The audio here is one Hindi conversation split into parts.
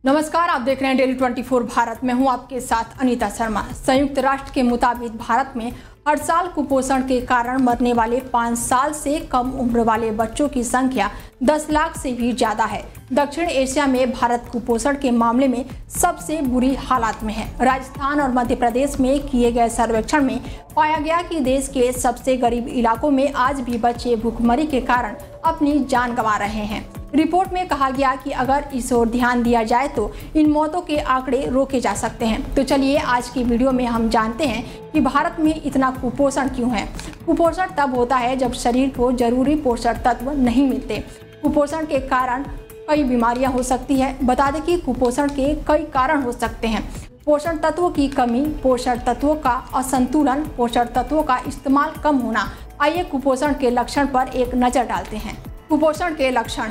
नमस्कार, आप देख रहे हैं डेली 24 भारत में हूं आपके साथ अनीता शर्मा। संयुक्त राष्ट्र के मुताबिक भारत में हर साल कुपोषण के कारण मरने वाले 5 साल से कम उम्र वाले बच्चों की संख्या 10 लाख से भी ज्यादा है। दक्षिण एशिया में भारत कुपोषण के मामले में सबसे बुरी हालात में है। राजस्थान और मध्य प्रदेश में किए गए सर्वेक्षण में पाया गया कि देश के सबसे गरीब इलाकों में आज भी बच्चे भूखमरी के कारण अपनी जान गंवा रहे हैं। रिपोर्ट में कहा गया कि अगर इस ओर ध्यान दिया जाए तो इन मौतों के आंकड़े रोके जा सकते हैं। तो चलिए आज की वीडियो में हम जानते हैं कि भारत में इतना कुपोषण क्यों है। कुपोषण तब होता है जब शरीर को जरूरी पोषक तत्व नहीं मिलते। कुपोषण के कारण कई बीमारियां हो सकती है। बता दें कि कुपोषण के कई कारण हो सकते हैं। पोषण तत्वों की कमी, पोषण तत्वों का असंतुलन, पोषण तत्वों का इस्तेमाल कम होना। आइए कुपोषण के लक्षण पर एक नजर डालते हैं। कुपोषण के लक्षण: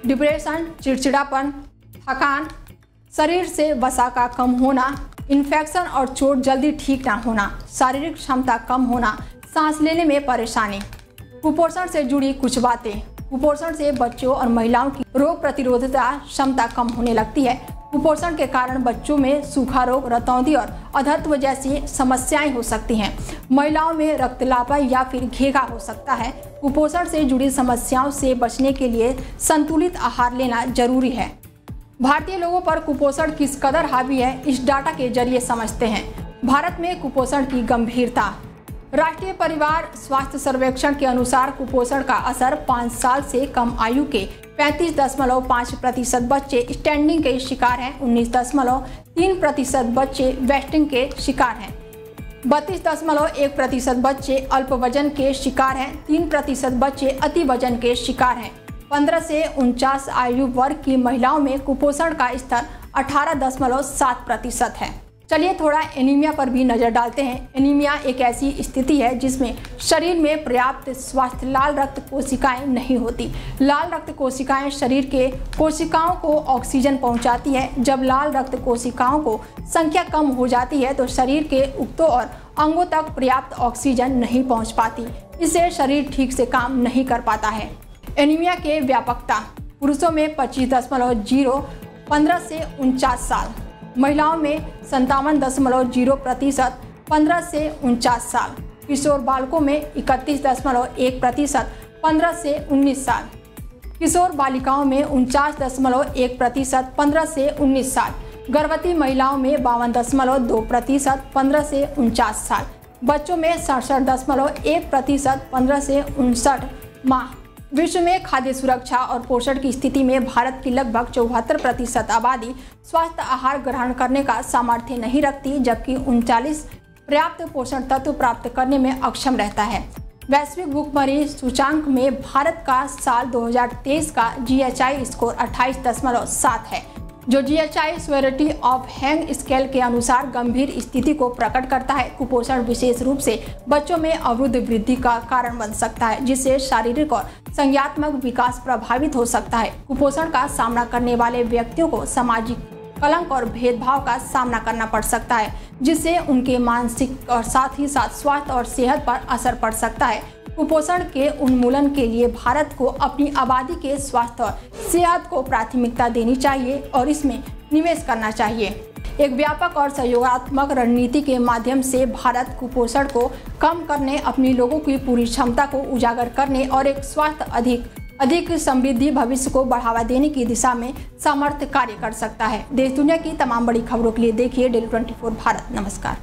डिप्रेशन, चिड़चिड़ापन, थकान, शरीर से वसा का कम होना, इन्फेक्शन और चोट जल्दी ठीक ना होना, शारीरिक क्षमता कम होना, सांस लेने में परेशानी। कुपोषण से जुड़ी कुछ बातें: कुपोषण से बच्चों और महिलाओं की रोग प्रतिरोधकता क्षमता कम होने लगती है। कुपोषण के कारण बच्चों में सूखा रोग, रतौंधी और अधत्व जैसी समस्याएं हो सकती हैं। महिलाओं में रक्तलापा या फिर घेघा हो सकता है। कुपोषण से जुड़ी समस्याओं से बचने के लिए संतुलित आहार लेना जरूरी है। भारतीय लोगों पर कुपोषण किस कदर हावी है, इस डाटा के जरिए समझते हैं। भारत में कुपोषण की गंभीरता: राष्ट्रीय परिवार स्वास्थ्य सर्वेक्षण के अनुसार कुपोषण का असर 5 साल से कम आयु के 35.5% बच्चे स्टैंडिंग के शिकार हैं, 19.3% बच्चे वेस्टिंग के शिकार हैं, 32.1% बच्चे अल्प वजन के शिकार हैं, 3% बच्चे अति वजन के शिकार हैं। 15 से 49 आयु वर्ग की महिलाओं में कुपोषण का स्तर 18.7% है। चलिए थोड़ा एनीमिया पर भी नजर डालते हैं। एनीमिया एक ऐसी स्थिति है जिसमें शरीर में पर्याप्त स्वास्थ्य लाल रक्त कोशिकाएं नहीं होती। लाल रक्त कोशिकाएं शरीर के कोशिकाओं को ऑक्सीजन पहुंचाती है। जब लाल रक्त कोशिकाओं को संख्या कम हो जाती है तो शरीर के उक्तों और अंगों तक पर्याप्त ऑक्सीजन नहीं पहुंच पाती। इससे शरीर ठीक से काम नहीं कर पाता है। एनीमिया के व्यापकता: पुरुषों में 25.0 15 से 49 साल, महिलाओं में 57.0% 15 से 49 साल, किशोर बालकों में 31.1% 15 से 19 साल, किशोर बालिकाओं में 49.1% 15 से 19 साल, गर्भवती महिलाओं में 52.2% 15 से 49 साल, बच्चों में 67.1% 15 से 59 माह। विश्व में खाद्य सुरक्षा और पोषण की स्थिति में भारत की लगभग 74% आबादी स्वस्थ आहार ग्रहण करने का सामर्थ्य नहीं रखती, जबकि 39 पर्याप्त पोषण तत्व प्राप्त करने में अक्षम रहता है। वैश्विक भूखमरी सूचांक में भारत का साल 2023 का GHI स्कोर 28.7 है, जो GHI severity of hang scale के अनुसार गंभीर स्थिति को प्रकट करता है। कुपोषण विशेष रूप से बच्चों में अवरुद्ध वृद्धि का कारण बन सकता है, जिससे शारीरिक और संज्ञानात्मक विकास प्रभावित हो सकता है। कुपोषण का सामना करने वाले व्यक्तियों को सामाजिक कलंक और भेदभाव का सामना करना पड़ सकता है, जिससे उनके मानसिक और साथ ही साथ स्वास्थ्य और सेहत पर असर पड़ सकता है। कुपोषण के उन्मूलन के लिए भारत को अपनी आबादी के स्वास्थ्य और सेहत को प्राथमिकता देनी चाहिए और इसमें निवेश करना चाहिए। एक व्यापक और सहयोगात्मक रणनीति के माध्यम से भारत कुपोषण को कम करने, अपनी लोगों की पूरी क्षमता को उजागर करने और एक स्वास्थ्य अधिक समृद्धि भविष्य को बढ़ावा देने की दिशा में समर्थ कार्य कर सकता है। देश दुनिया की तमाम बड़ी खबरों के लिए देखिए डेली 24 भारत। नमस्कार।